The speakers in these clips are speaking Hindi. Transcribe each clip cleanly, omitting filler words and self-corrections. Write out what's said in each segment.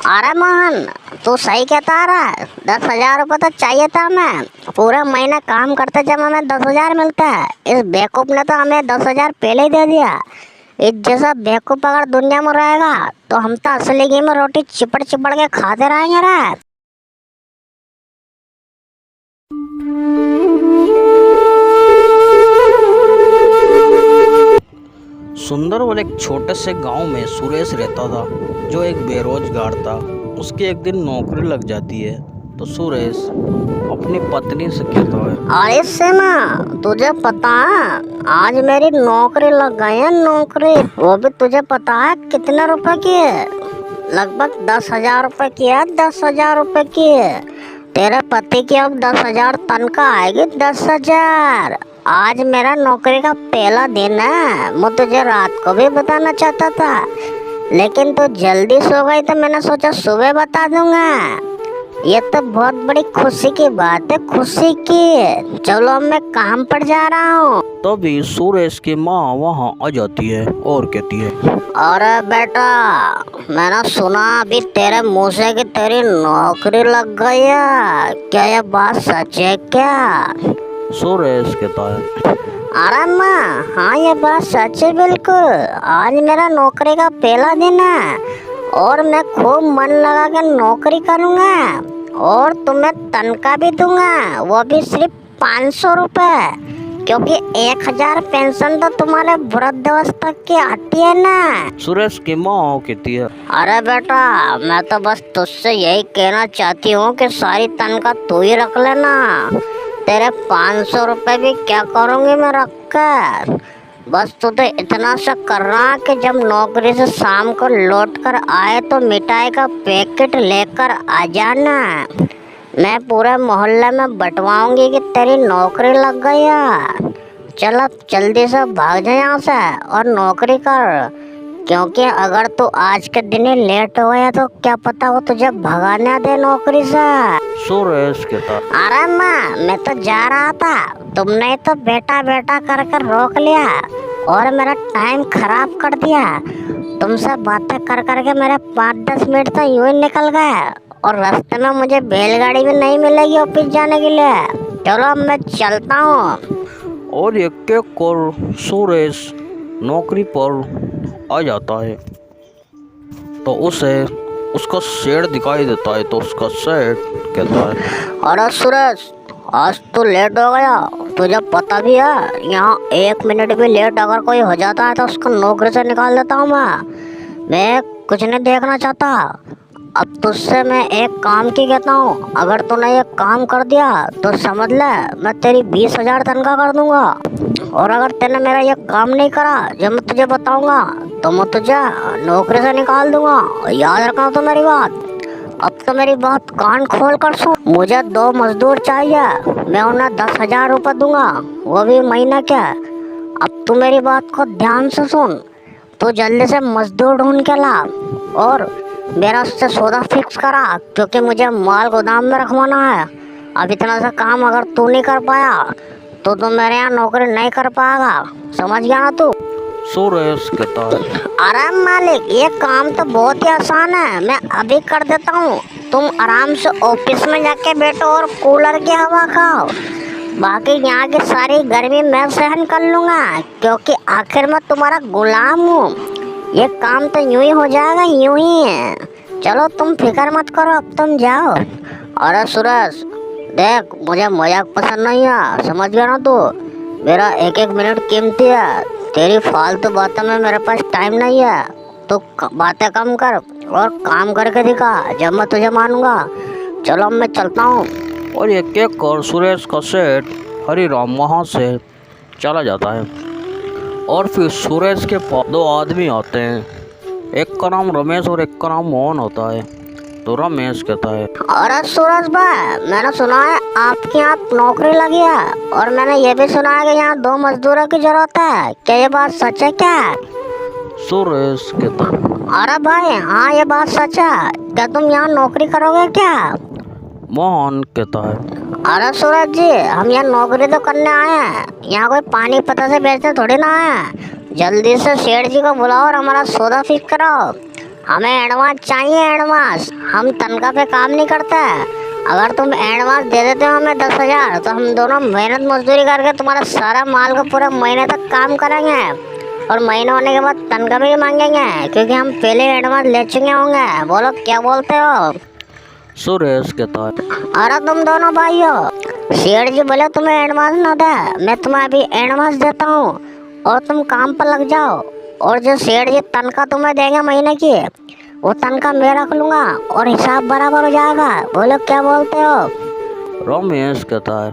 अरे मोहन, तू सही कहता रहा है। 10,000 रुपये तो चाहिए था हमें। पूरा महीना काम करते जब हमें 10,000 मिलता है। इस बेवकूफ़ ने तो हमें 10,000 पहले ही दे दिया। इस जैसा बेवकूफ़ अगर दुनिया में रहेगा तो हम तो असली घी में रोटी चिपड़ चिपड़ के खाते रहेंगे रे। सुंदरवन एक छोटे से गांव में सुरेश रहता था, जो एक बेरोजगार था। उसकी एक दिन नौकरी लग जाती है तो सुरेश अपनी पत्नी से कहता है, अरे सेना, तुझे पता है आज मेरी नौकरी लग गई है। नौकरी वो भी तुझे पता है कितने रुपए की है? लगभग 10,000 रुपये की है। 10,000 रुपये की है। तेरे पति की अब 10,000 तनख्वाह आएगी। 10,000। आज मेरा नौकरी का पहला दिन है। मैं तुझे रात को भी बताना चाहता था, लेकिन तू जल्दी सो गई तो मैंने सोचा सुबह बता दूंगा। ये तो बहुत बड़ी खुशी की बात है, खुशी की। चलो अब मैं काम पर जा रहा हूँ। तभी सुरेश की माँ वहाँ आ जाती है और कहती है, अरे बेटा, मैंने सुना अभी तेरे मुँह से कि तेरी नौकरी लग गई है। क्या ये बात सच है क्या? सुरेश कहता है, अरे माँ, हाँ ये बात सच है बिल्कुल। आज मेरा नौकरी का पहला दिन है और मैं खूब मन लगा के नौकरी करूँगा और तुम्हें तनख्वाह भी दूंगा, वो भी सिर्फ 500 रुपये। क्योंकि 1,000 पेंशन तो तुम्हारे वृद्धावस्था की आती है ना। सुरेश की माँ कहती है, अरे बेटा, मैं तो बस तुझसे यही कहना चाहती हूँ कि सारी तनख्वाह तू ही रख लेना। तेरे 500 रुपये भी क्या करूँगी मैं रख कर। बस तू तो इतना सा करना कि जब नौकरी से शाम को लौट कर आए तो मिठाई का पैकेट लेकर आ जाना। मैं पूरे मोहल्ले में बंटवाऊंगी कि तेरी नौकरी लग गई है। चल अब जल्दी से भाग जा यहाँ से और नौकरी कर, क्योंकि अगर तू आज के दिन ही लेट हो गया तो क्या पता वो तुझे भगाने दे नौकरी से। सुरेश कहता, अरे माँ, मैं तो जा रहा था, तुमने तो बेटा बेटा कर कर रोक लिया और मेरा टाइम खराब कर दिया। तुमसे बातें कर करके मेरे 5-10 मिनट तो यूं ही निकल गए और रास्ते में मुझे बैलगाड़ी भी नहीं मिलेगी ऑफिस जाने के लिए। चलो अब मैं चलता हूँ। और एक एक कर सुरेश नौकरी पर आ जाता है तो उसे उसका शेड दिखाई देता है। तो उसका शेड कहता है, अरे सुरेश, आज तो लेट हो गया। तुझे पता भी है यहाँ 1 मिनट भी लेट अगर कोई हो जाता है तो उसको नौकरी से निकाल देता हूँ मैं कुछ नहीं देखना चाहता। अब तुझसे मैं एक काम की कहता हूँ, अगर तूने ये काम कर दिया तो समझ ले मैं तेरी 20,000 तनख्वाह कर दूंगा। और अगर तूने मेरा ये काम नहीं करा जो मैं तुझे बताऊंगा तो मैं तुझे नौकरी से निकाल दूंगा। याद रखना तो मेरी बात। अब तो मेरी बात कान खोल कर सुन। मुझे 2 मजदूर चाहिए, मैं उन्हें 10,000 रुपये दूंगा, वो भी महीने के। अब तू मेरी बात को ध्यान से सुन। तू जल्दी से मजदूर ढूंढ के ला और मेरा उससे सौदा फिक्स करा, क्योंकि मुझे माल गोदाम में रखवाना है। अब इतना सा काम अगर तू नहीं कर पाया तो तू मेरे यहाँ नौकरी नहीं कर पाएगा। समझ गया ना तू? सुरेश कहता है, अरे मालिक, ये काम तो बहुत ही आसान है, मैं अभी कर देता हूँ। तुम आराम से ऑफिस में जाके बैठो और कूलर की हवा खाओ। बाकी यहाँ की सारी गर्मी मैं सहन कर लूँगा, क्योंकि आखिर में तुम्हारा गुलाम हूँ। ये काम तो यूं ही हो जाएगा, यूं ही। चलो तुम फिक्र मत करो, अब तुम जाओ। अरे सुरेश देख, मुझे मजाक पसंद नहीं है, समझ गया ना तू? मेरा एक एक मिनट कीमती है। तेरी फालतू बातों में मेरे पास टाइम नहीं है। तो बातें कम कर और काम करके दिखा, जब मैं तुझे मानूंगा। चलो अब मैं चलता हूँ। और एक एक कर सुरेश का सेठ हरिराम वहाँ से चला जाता है। और फिर सुरेश के पास 2 आदमी आते हैं, एक का नाम रमेश और एक का नाम मोहन होता है। तो रमेश कहता है, अरे सूरज भाई, मैंने सुना है आपके यहाँ नौकरी लगी है और मैंने ये भी सुना है कि यहाँ 2 मजदूरों की जरूरत है। क्या ये बात सच है क्या? सुरेश कहता है, अरे भाई, हाँ ये बात सच है। क्या तुम यहाँ नौकरी करोगे क्या? मोहन कहता है, अरे सूरज जी, हम यहाँ नौकरी तो करने आए हैं, यहाँ कोई पानी पता से बेचने थोड़ी ना आए हैं। जल्दी से सेठ जी को बुलाओ और हमारा सौदा फिक्स कराओ। हमें एडवांस चाहिए, एडवांस। हम तनख्वाह पे काम नहीं करते। अगर तुम एडवांस दे देते हो हमें 10,000 तो हम दोनों मेहनत मजदूरी करके तुम्हारा सारा माल को पूरे महीने तक काम करेंगे और महीने होने के बाद तनख्वाह भी मांगेंगे, क्योंकि हम पहले एडवांस ले चुके होंगे। बोलो क्या बोलते हो? सुरेश कहता है, अरे तुम दोनों भाइयों, सेठ जी बोले तुम्हें एडवांस ना दे, मैं तुम्हें अभी एडवांस देता हूँ और तुम काम पर लग जाओ। और जो सेठ जी तनख्वाह तुम्हें देंगे महीने की, वो तनख्वाह मैं रख लूंगा और हिसाब बराबर हो जाएगा। बोलो क्या बोलते हो? रमेश कहता है,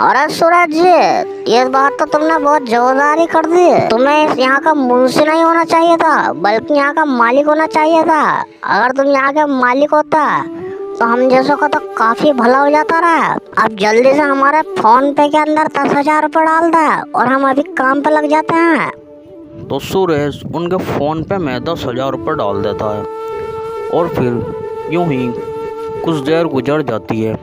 अरे सूरज जी, ये बात तो तुमने बहुत जोरदारी कर दी। तुम्हें यहाँ का मुंशी नहीं होना चाहिए था, बल्कि यहाँ का मालिक होना चाहिए था। अगर तुम यहाँ के मालिक होता तो हम जैसों का तो काफी भला हो जाता रहा। अब जल्दी से हमारे फोन पे के अंदर 10,000 रुपये डाल दे और हम अभी काम पे लग जाते हैं। तो सुरेश उनके फ़ोन पे में 10,000 रुपये डाल देता है और फिर यूं ही कुछ देर गुजर जाती है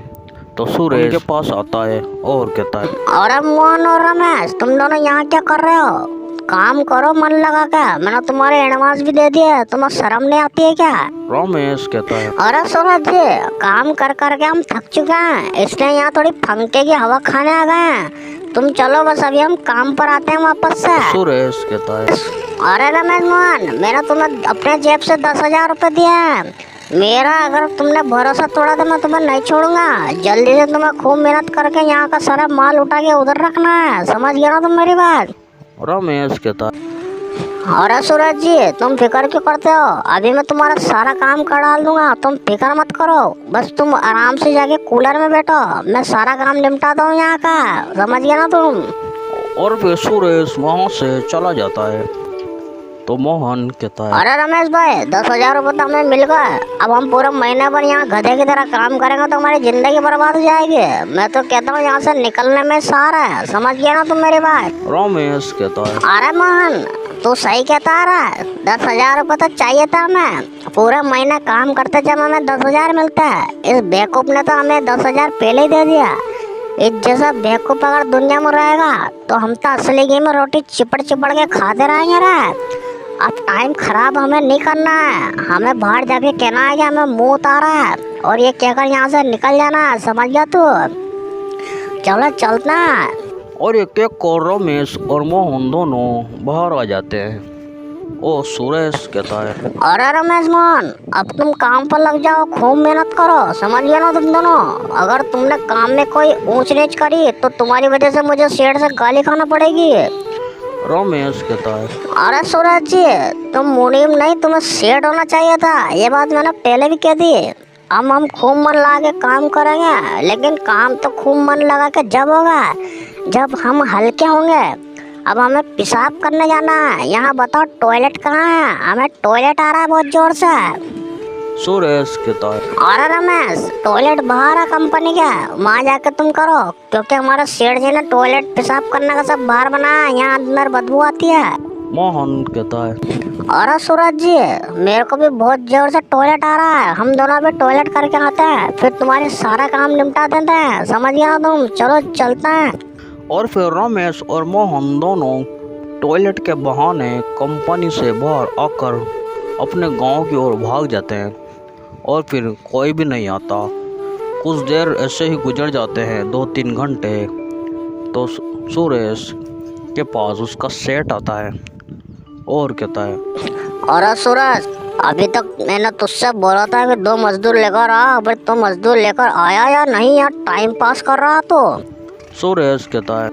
तो सुरेश उनके पास आता है और कहता है, अरे मोहन और रमेश, तुम दोनों यहाँ क्या कर रहे हो? काम करो मन लगा के, मैंने तुम्हारे एडवांस भी दे दिए, तुम्हें शर्म नहीं आती है क्या? रमेश कहता है, अरे सूरज जी, काम कर करके हम थक चुके हैं, इसलिए यहाँ थोड़ी पंखे की हवा खाने आ गए हैं। तुम चलो, बस अभी हम काम पर आते हैं वापस से। सुरेश कहता है, अरे रमेश मोहन, मैंने तुम्हें अपने जेब से 10,000 रुपये दिए हैं। मेरा अगर तुमने भरोसा तोड़ा तो मैं तुम्हें नहीं छोड़ूंगा। जल्दी से तुम्हें खूब मेहनत करके यहाँ का सारा माल उठा के उधर रखना है। समझ गया ना तुम मेरी बात? रमेश कहता है, अरे सूरज जी, तुम फिक्र क्यों करते हो? अभी मैं तुम्हारा सारा काम कर डाल दूंगा, तुम फिक्र मत करो। बस तुम आराम से जाके कूलर में बैठो, मैं सारा काम निपटाता हूँ यहाँ का। समझ गया ना तुम? और फिर सुरेश वहाँ से चला जाता है। तो मोहन कहता है, अरे रमेश भाई, 10,000 रुपये तो हमें मिल गए। अब हम पूरे महीने भर यहाँ गधे की तरह काम करेंगे तो हमारी जिंदगी बर्बाद हो जाएगी। मैं तो कहता हूँ यहाँ से निकलने में सार है। समझ गया ना तुम मेरी बात? रमेश कहता है, अरे मोहन, तू सही कहता आ रहा है। 10,000 रुपये तो चाहिए था हमें। पूरे महीने काम करते जब हमें 10,000 मिलता है। इस बेवकूफ ने तो हमें 10,000 पहले ही दे दिया। इस जैसा बेवकूफ अगर दुनिया में रहेगा तो हम तो असली घी में रोटी चिपड़ चिपड़ के खाते रहेंगे रे। अब टाइम खराब हमें नहीं करना है, हमें बाहर जाके कहना है कि हमें मुंह उतारा है और ये कहकर यहाँ से निकल जाना है। समझ गया तू? चलो चलता है। और एक एक और रमेश और मोहन दोनों बाहर आ जाते हैं। ओ सुरेश कहता है, अरे रमेश मोहन, अब तुम काम पर लग जाओ, खूब मेहनत करो। समझ गया ना तुम दोनों? अगर तुमने काम में कोई ऊंच नीच करी तो तुम्हारी वजह से मुझे सेठ से गाली खाना पड़ेगी। रमेश कहता है, अरे सूरज जी, तुम मुनीम नहीं, तुम्हें सेठ होना चाहिए था। ये बात मैंने पहले भी कह दी। अब हम खूब मन लगा के काम करेंगे, लेकिन काम तो खूब मन लगा के जब होगा जब हम हल्के होंगे। अब हमें पेशाब करने जाना है। यहाँ बताओ टॉयलेट कहाँ है? हमें टॉयलेट आ रहा है बहुत जोर से। सुरेश कहता है, अरे रमेश, टॉयलेट बाहर है कंपनी का, वहाँ जाके तुम करो, क्योंकि हमारे सेठ जी ने टॉयलेट पेशाब करने का सब बाहर बनाया है, यहाँ अंदर बदबू आती है। मोहन कहता है, अरे सूरज जी, मेरे को भी बहुत जोर से टॉयलेट आ रहा है। हम दोनों भी टॉयलेट करके आते हैं, फिर तुम्हारे सारा काम निपटा देते हैं। समझ गया तुम? चलो चलते हैं। और फिर रमेश और मोहन दोनों टॉयलेट के बहाने कंपनी से बाहर आकर अपने गांव की ओर भाग जाते हैं और फिर कोई भी नहीं आता। कुछ देर ऐसे ही गुजर जाते हैं, 2-3 घंटे। तो सुरेश के पास उसका सेठ आता है और कहता है, अरे सूरज, अभी तक मैंने तुझसे बोला था कि 2 मजदूर लेकर आ, पर तू मजदूर लेकर आया या नहीं? यार टाइम पास कर रहा तो। सुरेश कहता है,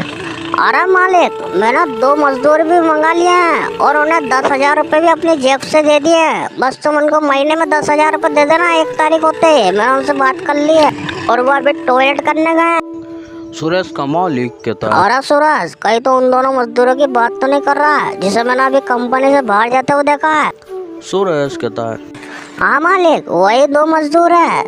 अरे मालिक, मैंने 2 मजदूर भी मंगा लिए हैं और उन्हें 10,000 रुपये भी अपनी जेब से दे दिए। बस तुम उनको महीने में 10,000 रुपये दे देना 1 तारीख होते ही। मैंने उनसे बात कर ली है और वो अभी टॉयलेट करने गए। सुरेश का मालिक कहता है, अरे सूरज, कहीं तो उन दोनों मजदूरों की बात तो नहीं कर रहा है जिसे मैंने अभी कंपनी से बाहर जाते हुए देखा है? सुरेश कहता है, हाँ मालिक, वही 2 मजदूर है।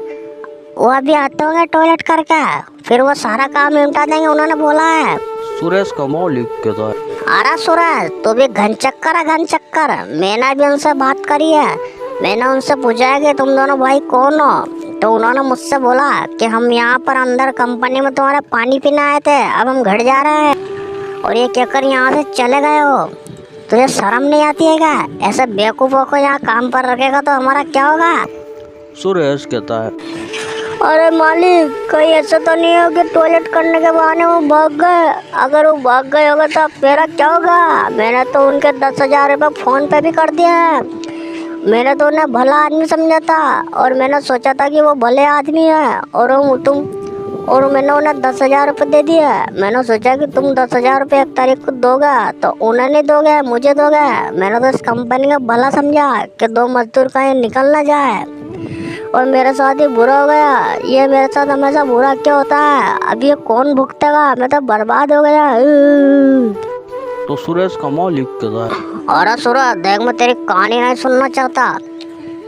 वो अभी आते होंगे टॉयलेट करके, फिर वो सारा काम निपटा देंगे, उन्होंने बोला है। सुरेश का मालिक कहता है, अरे सूरज, तू भी घन चक्कर है, घन चक्कर। मैंने भी उनसे बात करी है। मैंने उनसे पूछा है कि तुम दोनों भाई कौन हो, तो उन्होंने मुझसे बोला कि हम यहाँ पर अंदर कंपनी में तुम्हारा पानी पीने आए थे, अब हम घर जा रहे हैं और ये कहकर यहाँ से चले गए हो। तुझे शर्म नहीं आती है क्या? ऐसे बेवकूफ़ों को यहाँ काम पर रखेगा तो हमारा क्या होगा? सुरेश कहता है, अरे मालिक, कहीं ऐसा तो नहीं हो कि टॉयलेट करने के बहाने वो भाग गए? अगर वो भाग गए होगा तो अब मेरा क्या होगा? मैंने तो उनके 10,000 रुपये फ़ोन पे भी कर दिए हैं। मैंने तो उन्हें भला आदमी समझा था और मैंने सोचा था कि वो भले आदमी है और मैंने उन्हें 10,000 रुपये दे दिए। मैंने सोचा कि तुम 10,000 रुपये 1 तारीख को दोगे तो उन्हें नहीं दोगे, मुझे दोगे। मैंने तो इस कंपनी का भला समझा कि 2 मजदूर कहीं निकल ना जाए और मेरे साथ ही बुरा हो गया। ये मेरे साथ हमेशा बुरा क्यों होता है? अब ये कौन भुगतेगा? मैं तो बर्बाद हो गया। तो सुरेश का मालिक कहता है, अरे सूरज, देख, मैं तेरी कहानी नहीं सुनना चाहता।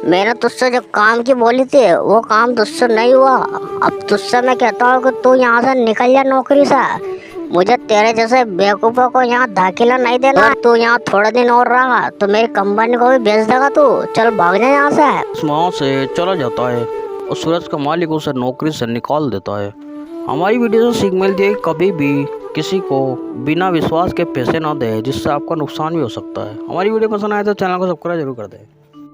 मैंने तुझसे जो काम की बोली थी वो काम तुझसे नहीं हुआ। अब तुझसे मैं कहता हूँ कि तू यहाँ से निकल जा नौकरी से। मुझे तेरे जैसे बेवकूफ़ों को यहाँ दाखिला नहीं देना। तू यहाँ थोड़े दिन और रहा तो मेरी कंपनी को भी बेच देगा तू। चल भाग जा यहाँ से। वहाँ से चला जाता है और सूरज का मालिक उसे नौकरी से निकाल देता है। हमारी वीडियो से सीख मिलती है कि कभी भी किसी को बिना विश्वास के पैसे ना दे, जिससे आपका नुकसान भी हो सकता है। हमारी वीडियो पसंद आए तो चैनल को सब्सक्राइब जरूर कर दें।